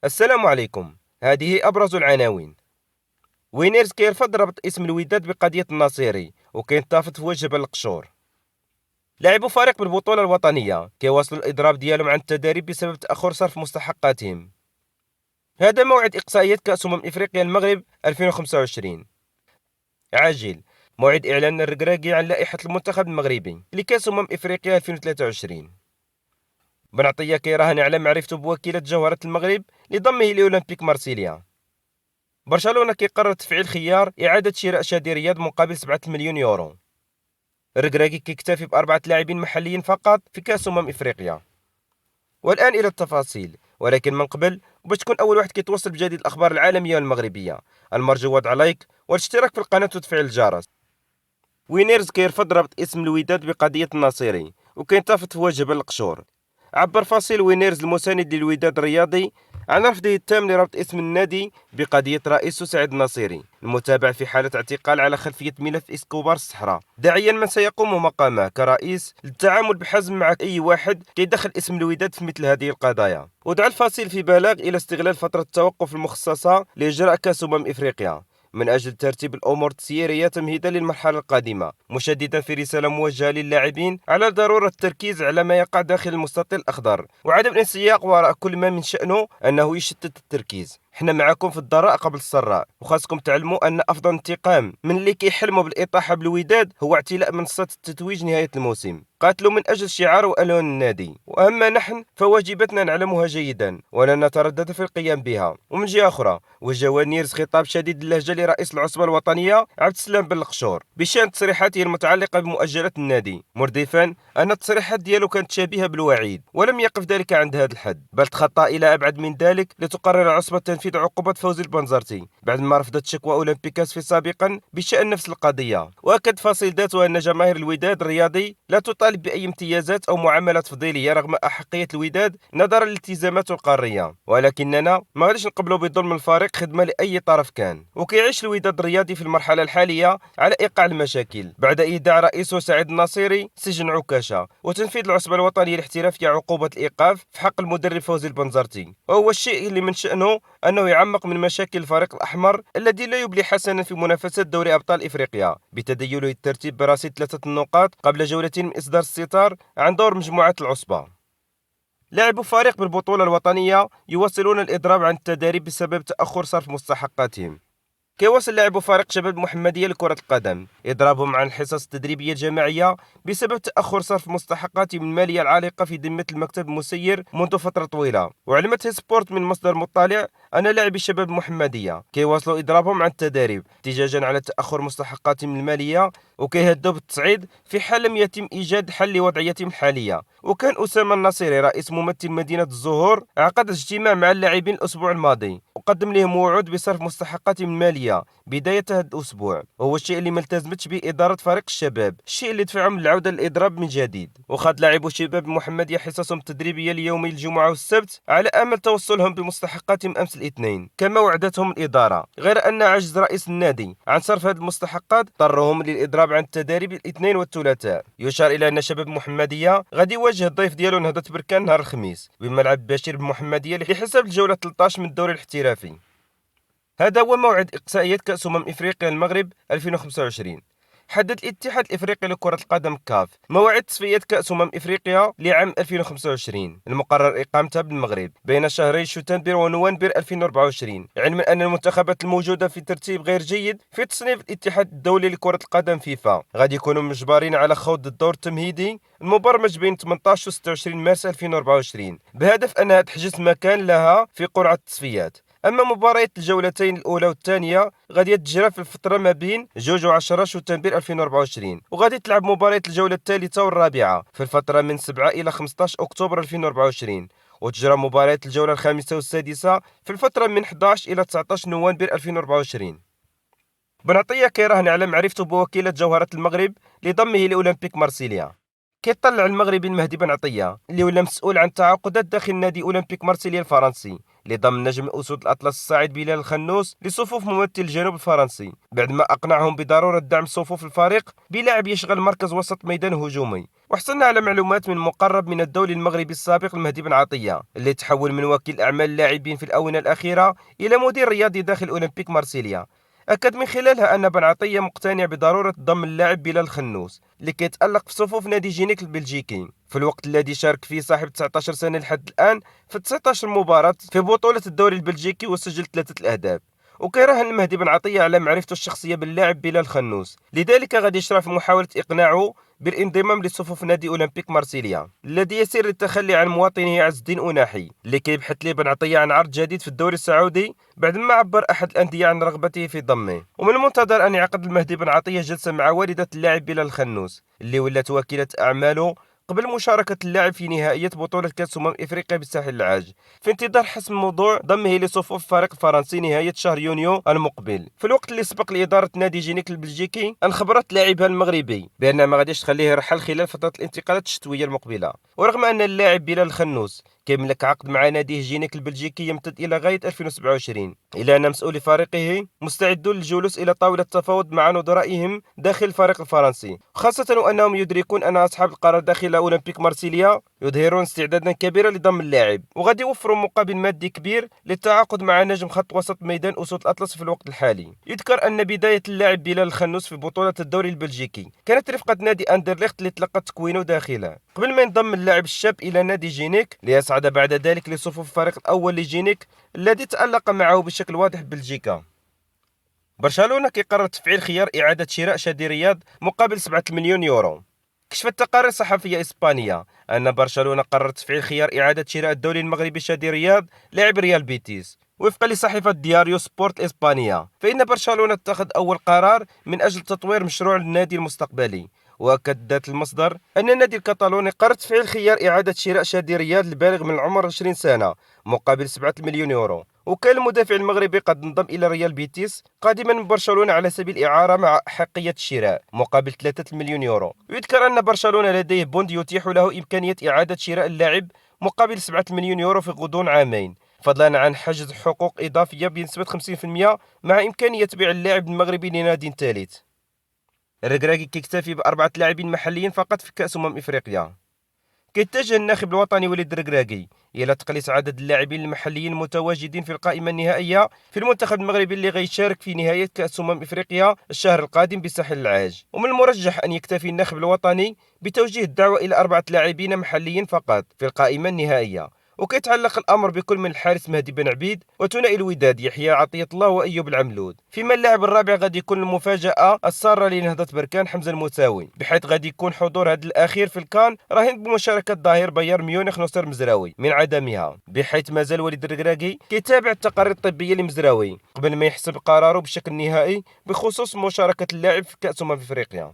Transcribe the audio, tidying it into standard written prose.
السلام عليكم. هذه أبرز العناوين. وينيرز كيرفض ربط اسم الوداد بقضية الناصيري وكينتفض في وجه جبل القشور. لاعبو فريق بالبطولة الوطنية كيواصلوا الإضراب ديالهم عن التدريب بسبب تأخر صرف مستحقاتهم. هذا موعد إقصائيات كأس إفريقيا المغرب 2025. عاجل. موعد إعلان الركراكي عن لائحة المنتخب المغربي لكأس إفريقيا 2023. بن عطية كيراهن على معرفته بوكيلة جوهرة المغرب لضمه لأولمبيك مارسيليا. برشلونة كيقرر تفعيل خيار إعادة شراء شادي رياض مقابل 7 مليون يورو. الركراكي كيكتفي بأربعة لاعبين محليين فقط في كأس إفريقيا. والآن إلى التفاصيل، ولكن من قبل وباش تكون أول واحد كيتوصل بجديد الأخبار العالمية والمغربية، المرجو وضع لايك والاشتراك في القناة وتفعيل الجرس. وينيرز كيرفض ربط اسم الوداد بقضية الناصيري وكينتفض في وجه جبل القشور. عبر فصيل وينيرز المساند للوداد الرياضي عن رفضه التام لربط اسم النادي بقضية رئيسه سعيد الناصيري المتابع في حالة اعتقال على خلفية ملف إسكوبار الصحراء، داعيا من سيقوم مقامه كرئيس للتعامل بحزم مع أي واحد كيدخل اسم الوداد في مثل هذه القضايا. ودعا الفصيل في بلاغ إلى استغلال فترة التوقف المخصصة لإجراء كأس إفريقيا من أجل ترتيب الأمور التسييرية تمهيدا للمرحلة القادمة، مشددا في رسالة موجهة للاعبين على ضرورة التركيز على ما يقع داخل المستطيل الأخضر وعدم الانسياق وراء كل ما من شأنه أنه يشتت التركيز. حنا معكم في الضراء قبل السراء، وخاصكم تعلموا أن أفضل انتقام من اللي كيحلموا بالإطاحة بالوداد هو اعتلاء منصات التتويج نهاية الموسم. قاتلوا من أجل شعار وألوان النادي، وأما نحن فواجبتنا نعلمها جيدا ولا نتردد في القيام بها. ومن جهة أخرى وجه وينيرز خطاب شديد اللهجة لرئيس العصبة الوطنية عبد السلام بن القشور بشأن تصريحاته المتعلقة بمؤجلات النادي، مردفا أن التصريحات ديالو كانت شبيهة بالوعيد، ولم يقف ذلك عند هذا الحد بل تخطى إلى أبعد من ذلك لتقرر العصبة تنفيذ عقوبة فوزي البنزرتي بعد ما رفضت شكوى أولمبيكاس في سابقا بشأن نفس القضية. وأكد فصيل ذاته أن جماهير الوداد الرياضي لا تطالب بأي امتيازات أو معاملات فضيلية رغم أحقية الوداد نظرا لالتزاماته القارية، ولكننا ما غاديش نقبلوا بظلم الفريق خدمة لأي طرف كان. وكيعيش الوداد الرياضي في المرحلة الحالية على إيقاع المشاكل بعد إيداع رئيسه سعيد الناصيري سجن عكاشة وتنفيذ العصبة الوطنية الاحترافية عقوبة الإيقاف في حق المدرب فوزي البنزرتي، وهو الشيء اللي من شأنه أنه يعمق من مشاكل الفريق الأحمر الذي لا يبلي حسنا في منافسة دوري أبطال إفريقيا بتديله الترتيب برصيد 3 نقاط قبل جولتين من إصدار الستار عن دور مجموعة العصبة. لاعبو فريق بالبطولة الوطنية يواصلون الإضراب عن التدريب بسبب تأخر صرف مستحقاتهم. كيواصل لاعبو فريق شباب المحمدية لكرة القدم إضرابهم عن الحصص التدريبية الجماعية بسبب تأخر صرف مستحقاتهم المالية العالقة في ذمة المكتب المسير منذ فترة طويلة. وعلمت سبورت من مصدر مطلع أن لاعبي شباب المحمدية كيواصلوا إضرابهم عن التدريب احتجاجا على تأخر مستحقاتهم المالية وكيهددوا بالتصعيد في حال لم يتم إيجاد حل لوضعيتهم الحالية. وكان أسامة النصيري رئيس ممثل مدينة الزهور عقد اجتماع مع اللاعبين الأسبوع الماضي وقدم لهم وعود بصرف مستحقاتهم المالية بداية هذا الأسبوع، وهو الشيء اللي ما التزمتش به إدارة فريق الشباب، الشيء اللي دفعهم للعودة للإضراب من جديد. وخاض لاعبو شباب المحمدية حصصهم التدريبية ليومي الجمعة والسبت على أمل توصلهم بمستحقاتهم أمس الاثنين كما وعدتهم الإدارة، غير أن عجز رئيس النادي عن صرف هذه المستحقات اضطرهم للإضراب عن التدريب الاثنين والثلاثاء. يشار إلى أن شباب المحمدية غادي يواجه الضيف ديالو نهضة بركان نهار الخميس بملعب بشير بالمحمدية لحساب الجولة 13 من الدوري الاحترافي. هذا هو موعد إقصائية كأس إفريقيا المغرب 2025. حدد الاتحاد الإفريقي لكرة القدم كاف موعد تصفية كأس إفريقيا لعام 2025 المقرر إقامتها بالمغرب بين شهري شتنبر ونوفمبر 2024، علما أن المنتخبات الموجودة في ترتيب غير جيد في تصنيف الاتحاد الدولي لكرة القدم فيفا غادي يكونوا مجبرين على خوض الدور التمهيدي المبرمج بين 18 و 26 مارس 2024 بهدف أنها تحجز مكان لها في قرعة التصفيات. أما مباريات الجولتين الأولى والثانية غادي تجرى في الفترة ما بين 2 و 10 شتنبر 2024، وغادي تلعب مباريات الجولة الثالثة والرابعة في الفترة من 7 إلى 15 أكتوبر 2024، وتجرى مباريات الجولة الخامسة والسادسة في الفترة من 11 إلى 19 نوفمبر 2024. بن عطية كيراهن على معرفته بوكيلة جوهرة المغرب لضمه لأولمبيك مارسيليا. كيطلع المغربي المهدي بن عطية اللي ولا مسؤول عن التعاقدات داخل نادي أولمبيك مارسيليا الفرنسي لضم نجم أسود الأطلس الصاعد بلال الخنوس لصفوف ممثل الجنوب الفرنسي بعد ما أقنعهم بضرورة دعم صفوف الفريق بلاعب يشغل مركز وسط ميدان هجومي. وحصلنا على معلومات من مقرب من الدولي المغربي السابق المهدي بن عطية اللي تحول من وكيل أعمال اللاعبين في الآونة الأخيرة إلى مدير رياضي داخل أولمبيك مارسيليا. أكد من خلالها أن بن عطية مقتنع بضرورة ضم اللاعب بلال الخنوس لكي يتألق في صفوف نادي جينيك البلجيكي في الوقت الذي شارك فيه صاحب 19 سنة لحد الآن في 19 مباراة في بطولة الدوري البلجيكي وسجل 3 الأهداف. وكيراهن المهدي بن عطية على معرفته الشخصية باللاعب بلال الخنوس، لذلك غادي يشرع في محاولة إقناعه بالانضمام لصفوف نادي أولمبيك مارسيليا الذي يسير للتخلي عن مواطنه عز الدين أناحي لكي يبحث لي بن عطية عن عرض جديد في الدوري السعودي بعد ما عبر أحد الأندية عن رغبته في ضمه. ومن المنتظر أن يعقد المهدي بن عطية جلسة مع والدة اللاعب بلال الخنوس اللي ولات وكيلة أعماله قبل مشاركة اللاعب في نهائية بطولة كأس إفريقيا بالساحل العاج في انتظار حسم موضوع ضمه لصفوف الفريق الفرنسي نهاية شهر يونيو المقبل. في الوقت اللي سبق لإدارة نادي جينيك البلجيكي أن خبرت لاعبها المغربي بأن ما غاديش تخليه يرحل خلال فترة الانتقالات الشتوية المقبلة. ورغم أن اللاعب بلال الخنوس كيملك عقد مع ناديه جينيك البلجيكي يمتد إلى غاية 2027 إلا أن مسؤولي فريقه مستعدون للجلوس إلى طاولة التفاوض مع نظرائهم داخل الفريق الفرنسي، خاصة وأنهم يدركون أن أصحاب القرار داخل أولمبيك مارسيليا يظهرون استعدادا كبيرا لضم اللاعب وغادي يوفروا مقابل مادي كبير للتعاقد مع نجم خط وسط ميدان أسود الأطلس في الوقت الحالي. يذكر أن بداية اللاعب بلال الخنوس في بطولة الدوري البلجيكي كانت رفقة نادي أندرليخت اللي تلقى تكوينه داخله قبل ما ينضم اللاعب الشاب إلى نادي جينيك ليصعد بعد ذلك لصفوف الفريق الأول لجينيك الذي تألق معه بشكل واضح ببلجيكا. برشلونة قرر تفعيل خيار إعادة شراء شادي رياض مقابل 7 مليون يورو. كشفت تقارير صحفية إسبانية أن برشلونة قررت تفعيل خيار إعادة شراء الدولي المغربي شادي رياض لاعب ريال بيتيس. وفقا لصحيفة دياريو سبورت الإسبانية فإن برشلونة اتخذ أول قرار من أجل تطوير مشروع النادي المستقبلي. وأكدت المصدر أن النادي الكتالوني قرر تفعيل خيار إعادة شراء شادي رياض البالغ من العمر 20 سنة مقابل 7 مليون يورو. وكان المدافع المغربي قد انضم إلى ريال بيتيس قادما من برشلونة على سبيل الإعارة مع أحقية الشراء مقابل 3 مليون يورو. ويذكر أن برشلونة لديه بوند يتيح له إمكانية إعادة شراء اللاعب مقابل 7 مليون يورو في غضون عامين، فضلا عن حجز حقوق إضافية بنسبة 50% مع إمكانية بيع اللاعب المغربي لنادي ثالث. الركراكي كيكتفي بأربعة لاعبين محليين فقط في كأس إفريقيا. كيتجه الناخب الوطني وليد الركراكي إلى تقليص عدد اللاعبين المحليين المتواجدين في القائمة النهائية في المنتخب المغربي اللي غيشارك في نهاية كأس إفريقيا الشهر القادم بساحل العاج. ومن المرجح أن يكتفي الناخب الوطني بتوجيه الدعوة إلى 4 لاعبين محليين فقط في القائمة النهائية. وكيتعلق الأمر بكل من الحارس مهدي بن عبيد وثنائي الوداد يحيى عطية الله وأيوب العملود. فيما اللاعب الرابع غادي يكون المفاجأة السارة لنهضة بركان حمزة المساوي، بحيث غادي يكون حضور هذا الأخير في الكان راهن بمشاركة ظهير بايرن ميونخ نصير مزراوي من عدمها، بحيث مازال وليد الركراكي كيتابع التقارير الطبية لمزراوي قبل ما يحسب قراره بشكل نهائي بخصوص مشاركة اللاعب في كأس أفريقيا.